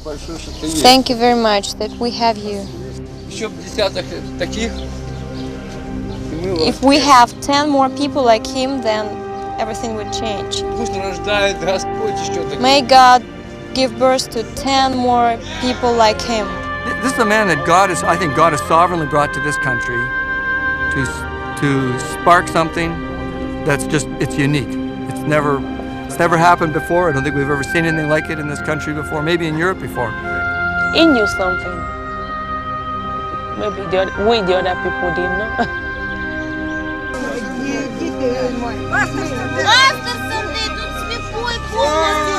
Thank you very much that we have you. If we have 10 more people like him, then everything would change. May God give birth to 10 more people like him. This is a man that I think God has sovereignly brought to this country to spark something that's it's unique. It's never happened before. I don't think we've ever seen anything like it in this country before, maybe in Europe before. He knew something. Maybe the other people didn't know.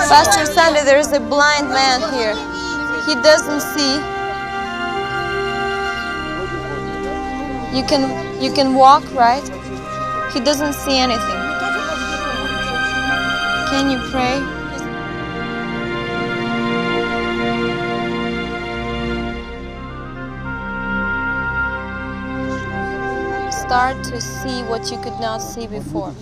Pastor Sunday, there is a blind man here. He doesn't see. You can walk, right? He doesn't see anything. Can you pray? Start to see what you could not see before.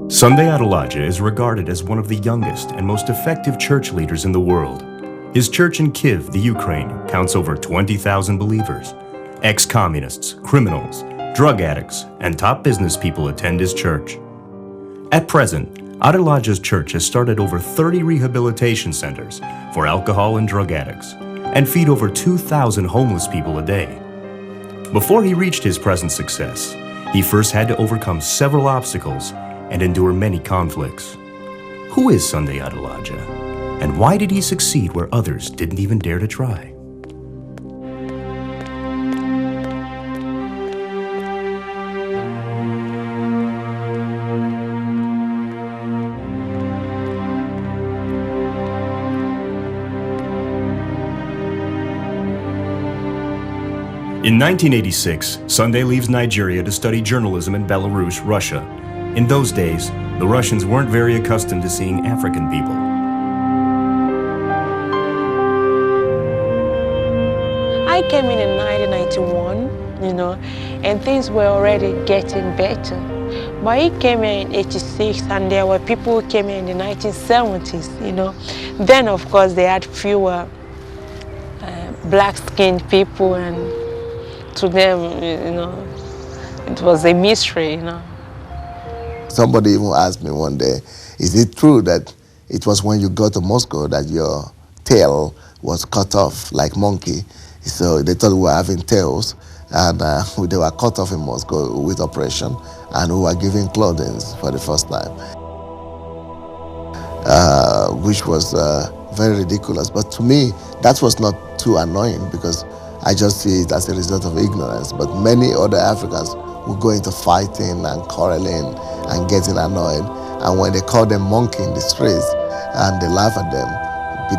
Sunday Adelaja is regarded as one of the youngest and most effective church leaders in the world. His church in Kiev, the Ukraine, counts over 20,000 believers. Ex-communists, criminals, drug addicts, and top business people attend his church. At present, Adelaja's church has started over 30 rehabilitation centers for alcohol and drug addicts and feed over 2,000 homeless people a day. Before he reached his present success, he first had to overcome several obstacles and endure many conflicts. Who is Sunday Adelaja, and why did he succeed where others didn't even dare to try? In 1986, Sunday leaves Nigeria to study journalism in Belarus, Russia. In those days, the Russians weren't very accustomed to seeing African people. I came in 1991, and things were already getting better. But he came in 86, and there were people who came in the 1970s, Then, of course, they had fewer black-skinned people, and to them, it was a mystery, Somebody even asked me one day, is it true that it was when you got to Moscow that your tail was cut off like monkey? So they thought we were having tails, and they were cut off in Moscow with operation, and we were giving clothing for the first time, which was very ridiculous. But to me, that was not too annoying because I just see it as a result of ignorance. But many other Africans would go into fighting and quarreling and getting annoyed. And when they call them monkey in the streets and they laugh at them,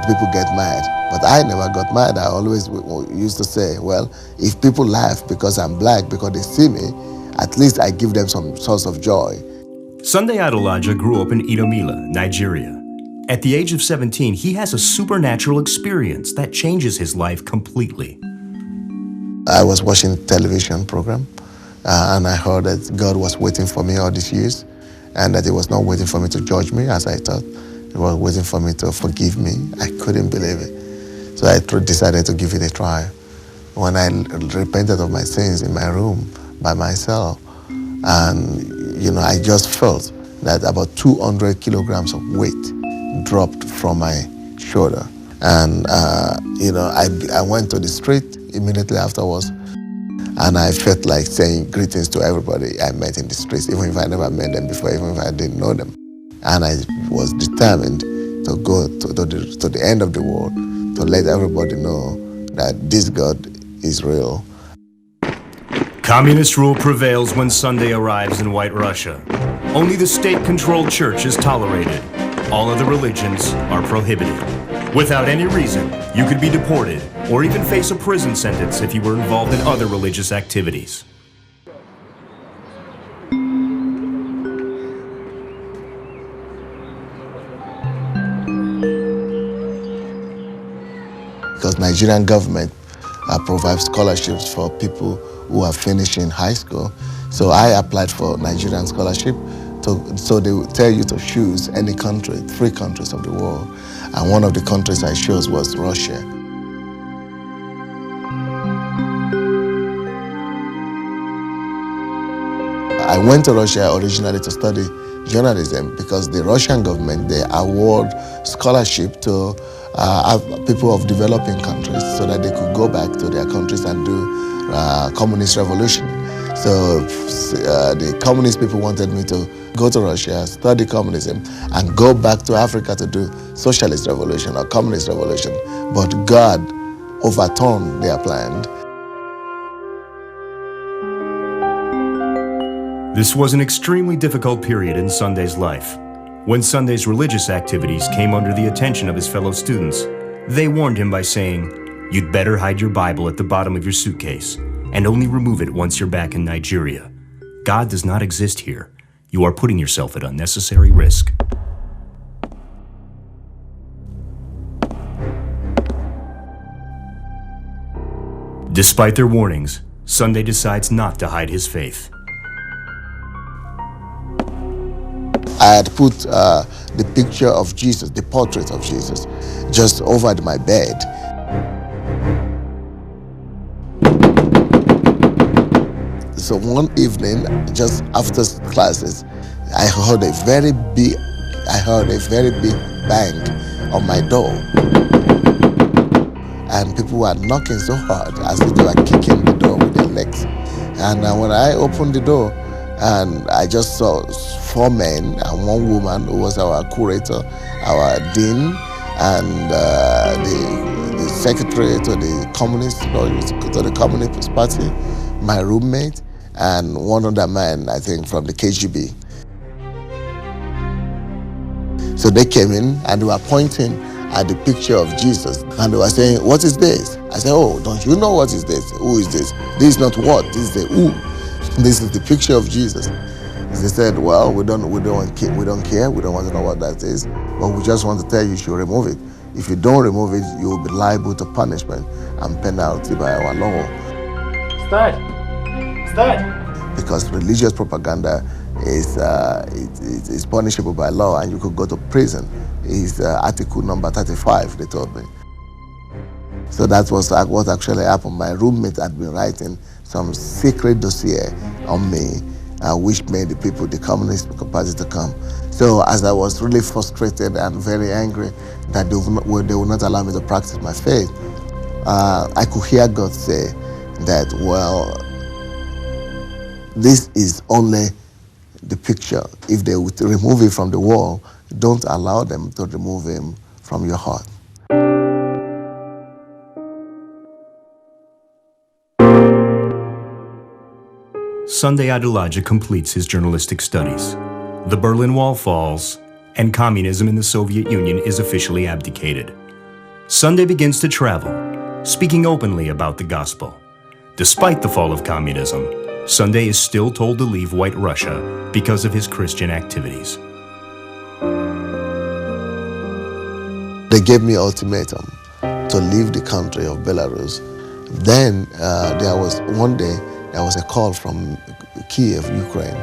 people get mad. But I never got mad. I always used to say, well, if people laugh because I'm black, because they see me, at least I give them some source of joy. Sunday Adelaja grew up in Idomila, Nigeria. At the age of 17, he has a supernatural experience that changes his life completely. I was watching a television program, and I heard that God was waiting for me all these years, and that He was not waiting for me to judge me as I thought. He was waiting for me to forgive me. I couldn't believe it. So I decided to give it a try. When I repented of my sins in my room by myself, and I just felt that about 200 kilograms of weight dropped from my shoulder. And I went to the street immediately afterwards, and I felt like saying greetings to everybody I met in the streets, even if I never met them before, even if I didn't know them. And I was determined to go to the end of the world to let everybody know that this God is real. Communist rule prevails when Sunday arrives in White Russia. Only the state-controlled church is tolerated. All other religions are prohibited. Without any reason, you could be deported or even face a prison sentence if you were involved in other religious activities. Because Nigerian government provides scholarships for people who are finishing high school. So I applied for Nigerian scholarship So they will tell you to choose any country, 3 countries of the world. And one of the countries I chose was Russia. I went to Russia originally to study journalism because the Russian government, they award scholarship to people of developing countries so that they could go back to their countries and do communist revolution. So the communist people wanted me to go to Russia, study communism, and go back to Africa to do socialist revolution or communist revolution. But God overturned their plan. This was an extremely difficult period in Sunday's life. When Sunday's religious activities came under the attention of his fellow students, they warned him by saying, "You'd better hide your Bible at the bottom of your suitcase and only remove it once you're back in Nigeria. God does not exist here. You are putting yourself at unnecessary risk." Despite their warnings, Sunday decides not to hide his faith. I had put the picture of Jesus, the portrait of Jesus, just over my bed. So one evening, just after classes, I heard a very big bang on my door. And people were knocking so hard as if they were kicking the door with their legs. And when I opened the door, and I just saw 4 men and 1 woman who was our curator, our dean, and the secretary to the Communist Party, my roommate, and 1 other man, I think, from the KGB. So they came in and they were pointing at the picture of Jesus, and they were saying, "What is this?" I said, "Oh, don't you know what is this? Who is this? This is not what, this is the who. This is the picture of Jesus." They said, "Well, we don't care. We don't want to know what that is, but we just want to tell you, you should remove it. If you don't remove it, you will be liable to punishment and penalty by our law." Start. Because religious propaganda is punishable by law, and you could go to prison. It's Article number 35. They told me. So that was what actually happened. My roommate had been writing some secret dossier on me, which made the Communist Party to come. So as I was really frustrated and very angry that they would not allow me to practice my faith, I could hear God say that, well, this is only the picture. If they would remove it from the wall, don't allow them to remove him from your heart. Sunday Adelaja completes his journalistic studies. The Berlin Wall falls, and communism in the Soviet Union is officially abdicated. Sunday begins to travel, speaking openly about the gospel. Despite the fall of communism, Sunday is still told to leave White Russia because of his Christian activities. They gave me ultimatum to leave the country of Belarus. Then there was a call from Kiev, Ukraine,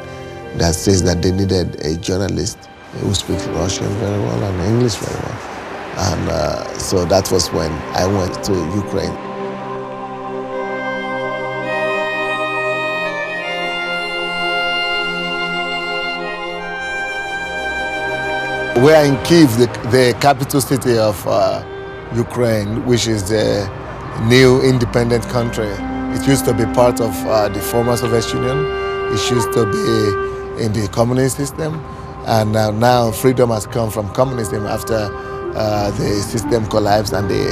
that says that they needed a journalist who speaks Russian very well and English very well. And so that was when I went to Ukraine. We are in Kiev, the capital city of Ukraine, which is the new independent country. It used to be part of the former Soviet Union. It used to be in the communist system. And now freedom has come from communism after the system collapsed and the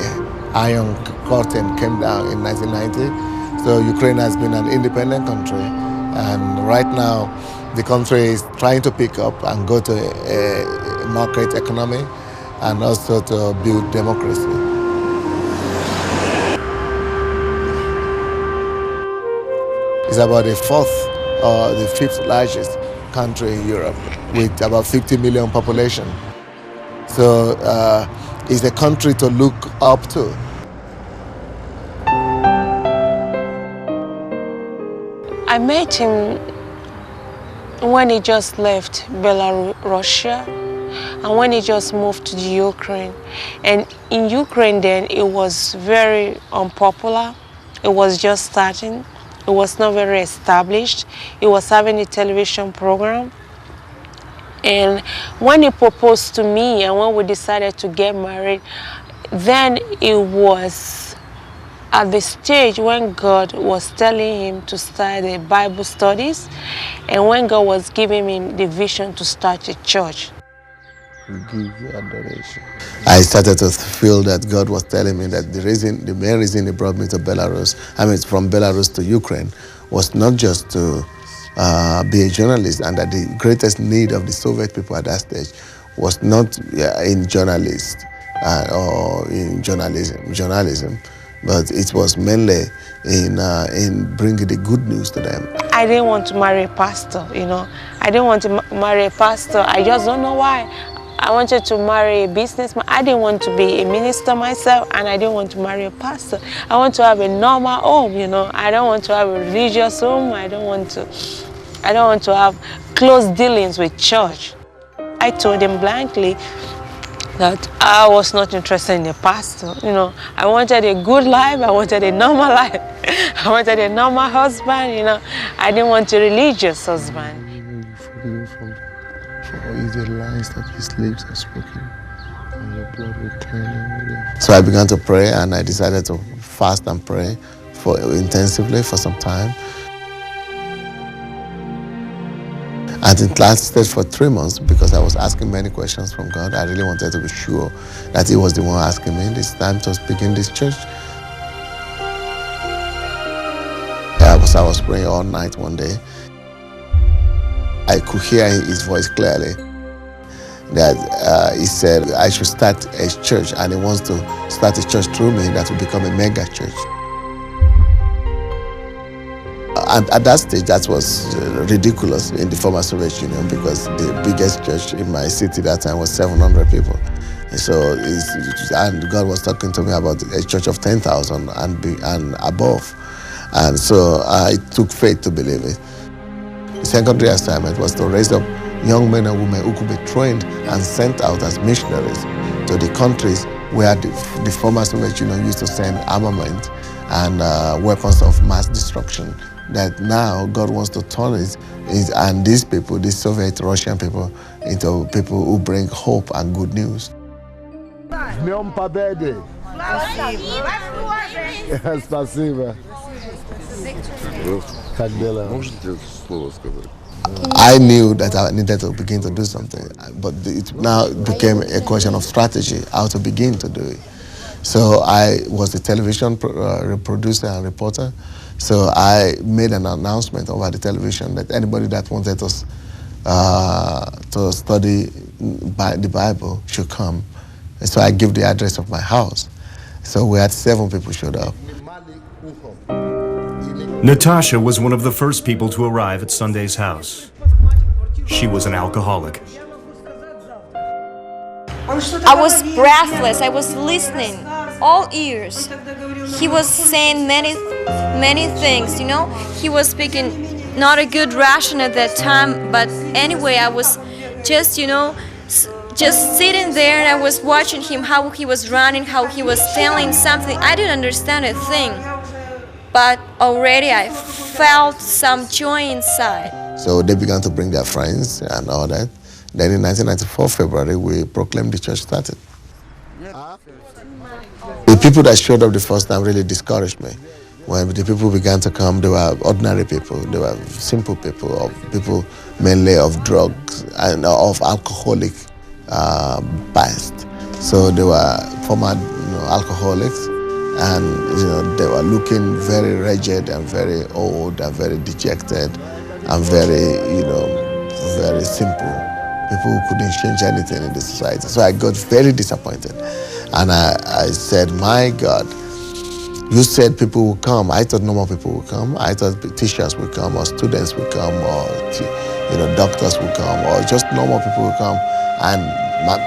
Iron Curtain came down in 1990. So Ukraine has been an independent country. And right now, the country is trying to pick up and go to a market economy and also to build democracy. It's about the 4th or the 5th largest country in Europe with about 50 million population. So it's a country to look up to. I met him when he just left Belarus, Russia, and when he just moved to the Ukraine. And in Ukraine then, it was very unpopular. It was just starting. It was not very established. He was having a television program. And when he proposed to me and when we decided to get married, then it was at the stage when God was telling him to start the Bible studies and when God was giving him the vision to start a church. Give you adoration. I started to feel that God was telling me that the main reason He brought me to Belarus, from Belarus to Ukraine, was not just to be a journalist, and that the greatest need of the Soviet people at that stage was not in journalists or in journalism, but it was mainly in bringing the good news to them. I didn't want to marry a pastor, you know. I didn't want to marry a pastor. I just don't know why. I wanted to marry a businessman. I didn't want to be a minister myself, and I didn't want to marry a pastor. I want to have a normal home, you know. I don't want to have a religious home. I don't want to have close dealings with church. I told him blankly that I was not interested in a pastor, you know. I wanted a good life. I wanted a normal life. I wanted a normal husband, you know. I didn't want a religious husband. The lies that his lips have spoken, and your blood will cleanse. So I began to pray, and I decided to fast and pray intensively for some time. And it lasted for 3 months because I was asking many questions from God. I really wanted to be sure that He was the one asking me this time to speak in this church. I was praying all night one day. I could hear His voice clearly. That He said I should start a church, and He wants to start a church through me that will become a mega church. And at that stage, that was ridiculous in the former Soviet Union, because the biggest church in my city that time was 700 people. So, and God was talking to me about a church of 10,000 and above. And so I took faith to believe it. The secondary assignment was to raise up young men and women who could be trained and sent out as missionaries to the countries where the former Soviet Union used to send armament and weapons of mass destruction. That now God wants to turn it, and these people, these Soviet Russian people, into people who bring hope and good news. Спасибо. I knew that I needed to begin to do something, but it now became a question of strategy, how to begin to do it. So I was a television producer and reporter. So I made an announcement over the television that anybody that wanted to study the Bible should come. And so I gave the address of my house. So we had 7 people showed up. Natasha was one of the first people to arrive at Sunday's house. She was an alcoholic. I was breathless. I was listening, all ears. He was saying many things, you know. He was speaking not a good Russian at that time, but anyway, I was just, you know, just sitting there, and I was watching him, how he was running, how he was telling something. I didn't understand a thing, but already I felt some joy inside. So they began to bring their friends and all that. Then in 1994, February, we proclaimed the church started. The people that showed up the first time really discouraged me. When the people began to come, they were ordinary people. They were simple people, people mainly of drugs and of alcoholic past. So they were former alcoholics, and they were looking very wretched and very old and very dejected and very, very simple. People who couldn't change anything in the society. So I got very disappointed. And I said, my God, you said people will come. I thought normal people would come. I thought teachers would come, or students would come, or doctors would come, or just normal people would come. And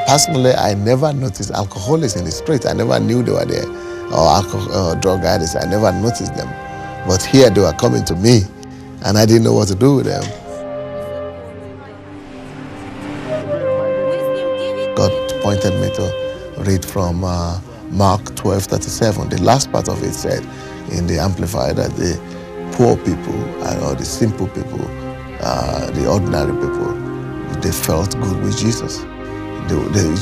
personally, I never noticed alcoholics in the street. I never knew they were there, or drug addicts. I never noticed them. But here they were coming to me, and I didn't know what to do with them. pointed me to read from Mark 12:37. The last part of it said in the Amplified that the poor people or the simple people, the ordinary people, they felt good with Jesus.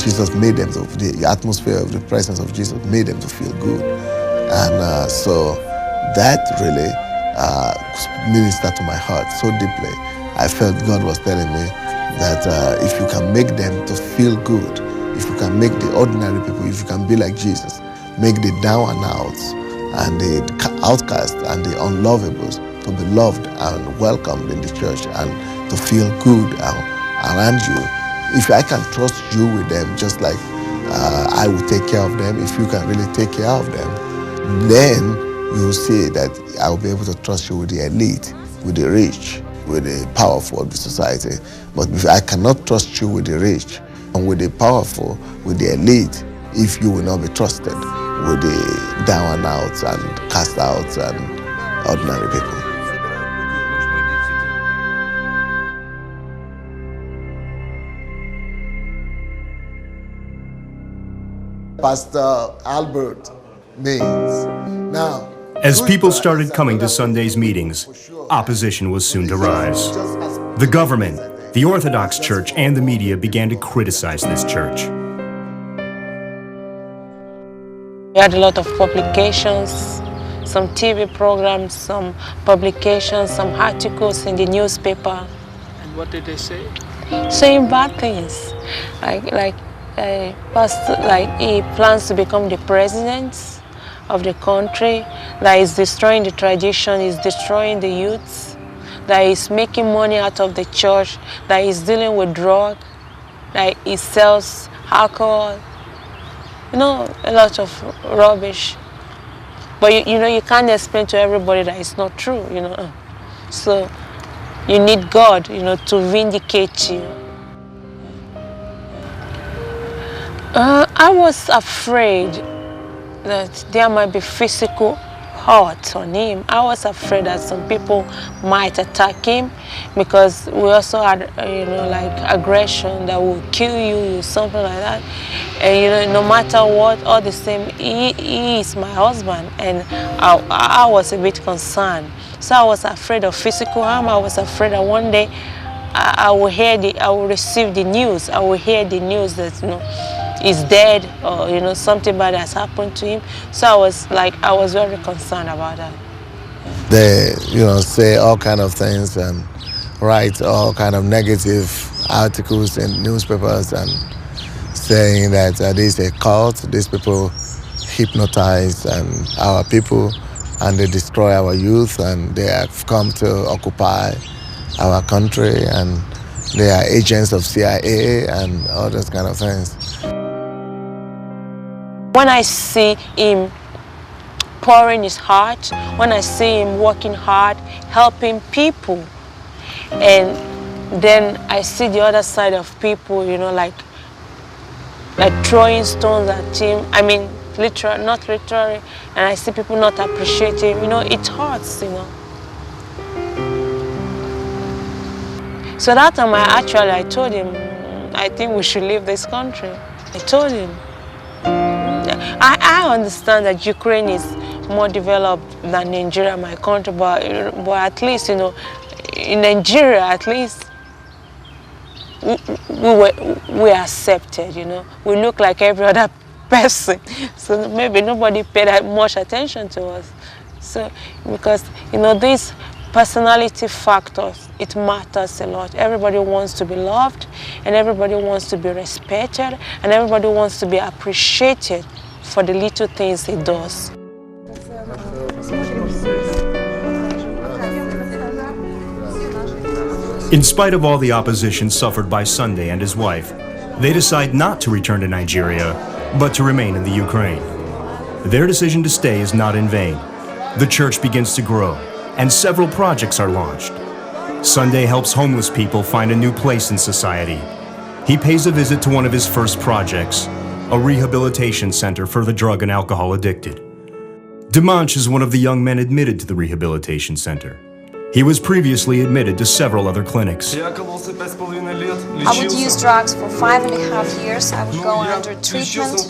Jesus made them, the atmosphere of the presence of Jesus made them to feel good. And so that really ministered to my heart so deeply. I felt God was telling me that if you can make them to feel good, if you can make the ordinary people, if you can be like Jesus, make the down and outs and the outcasts and the unlovables to be loved and welcomed in the church and to feel good around you. If I can trust you with them, just like I will take care of them, if you can really take care of them, then you will see that I will be able to trust you with the elite, with the rich, with the powerful of the society. But if I cannot trust you with the rich and with the powerful, with the elite, if you will not be trusted with the down and outs and cast outs and ordinary people. Pastor Albert means. Now, as people started coming to Sunday's meetings, opposition was soon to rise. The government, the Orthodox Church, and the media began to criticize this church. We had a lot of publications, some TV programs, some publications, some articles in the newspaper. And what did they say? Saying bad things, like he plans to become the president of the country, that is destroying the tradition, is destroying the youth, that is making money out of the church, that is dealing with drug, that he sells alcohol, a lot of rubbish. But you can't explain to everybody that it's not true, So you need God, to vindicate you. I was afraid that there might be physical hurt on him. I was afraid that some people might attack him because we also had, like aggression that will kill you, something like that. And no matter what, all the same, he is my husband, and I was a bit concerned. So I was afraid of physical harm. I was afraid that one day I will receive the news. I will hear the news that he's dead, or something bad has happened to him. So I was very concerned about that. They say all kind of things and write all kind of negative articles in newspapers and saying that this is a cult, these people hypnotize our people and they destroy our youth and they have come to occupy our country and they are agents of CIA and all those kind of things. When I see him pouring his heart, when I see him working hard, helping people, and then I see the other side of people, like throwing stones at him, I mean, literally, not literally, and I see people not appreciating him, it hurts, So that time I told him, I think we should leave this country. I told him. I understand that Ukraine is more developed than Nigeria, my country, but at least, in Nigeria, at least, we are accepted, We look like every other person. So maybe nobody paid that much attention to us. So, because, these personality factors, it matters a lot. Everybody wants to be loved, and everybody wants to be respected, and everybody wants to be appreciated for the little things he does. In spite of all the opposition suffered by Sunday and his wife, they decide not to return to Nigeria, but to remain in the Ukraine. Their decision to stay is not in vain. The church begins to grow, and several projects are launched. Sunday helps homeless people find a new place in society. He pays a visit to one of his first projects, a rehabilitation center for the drug and alcohol addicted. Dimanche is one of the young men admitted to the rehabilitation center. He was previously admitted to several other clinics. I would use drugs for 5.5 years. I would go under treatment.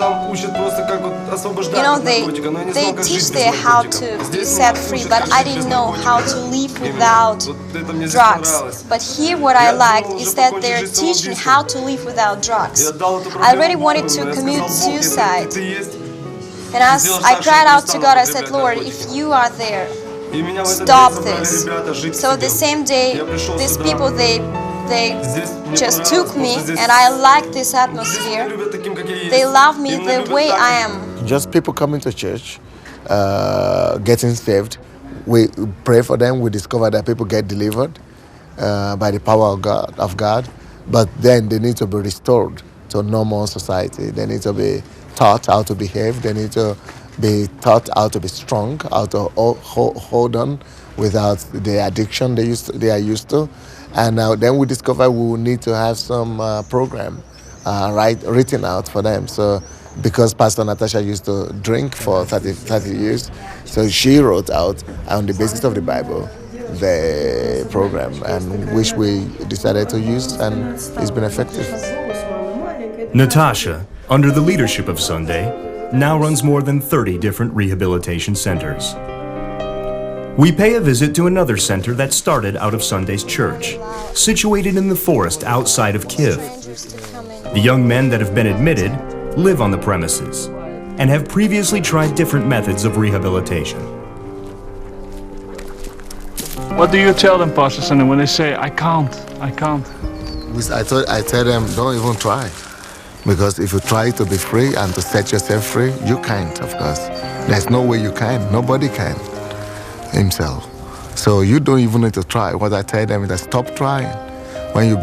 You know, they teach there how to be set free, but I didn't know how to live without drugs. But here what I liked is that they're teaching how to live without drugs. I really wanted to commit suicide. And as I cried out to God, I said, Lord, if you are there, stop this. So the same day, these people, they just took me, and I like this atmosphere. They love me the way I am. Just people coming to church, getting saved. We pray for them. We discover that people get delivered by the power of God. But then they need to be restored to normal society. They need to be taught how to behave. They need to be taught how to be strong, how to hold on without the addiction they are used to. And then we discover we will need to have some program written out for them. So because Pastor Natasha used to drink for 30 years, so she wrote out on the basis of the Bible the program, and which we decided to use, and it's been effective. Natasha, under the leadership of Sunday, now runs more than 30 different rehabilitation centers. We pay a visit to another center that started out of Sunday's church, situated in the forest outside of Kiev. The young men that have been admitted live on the premises and have previously tried different methods of rehabilitation. What do you tell them, Pastor Sunday, when they say, I can't? I tell them, don't even try. Because if you try to be free and to set yourself free, you can't, of course. There's no way you can. Nobody can himself. So you don't even need to try. What I tell them is that stop trying. When you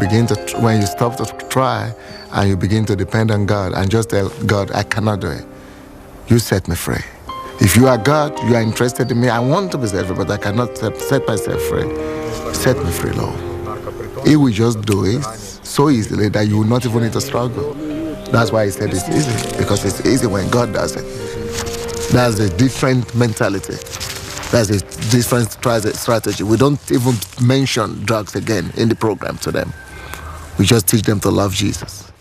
stop to try and you begin to depend on God and just tell God, I cannot do it. You set me free. If you are God, you are interested in me, I want to be set free, but I cannot set myself free. Set me free, Lord. He will just do it so easily that you will not even need to struggle. That's why he said it's easy, because it's easy when God does it. That's a different mentality. That's a different strategy. We don't even mention drugs again in the program to them. We just teach them to love Jesus.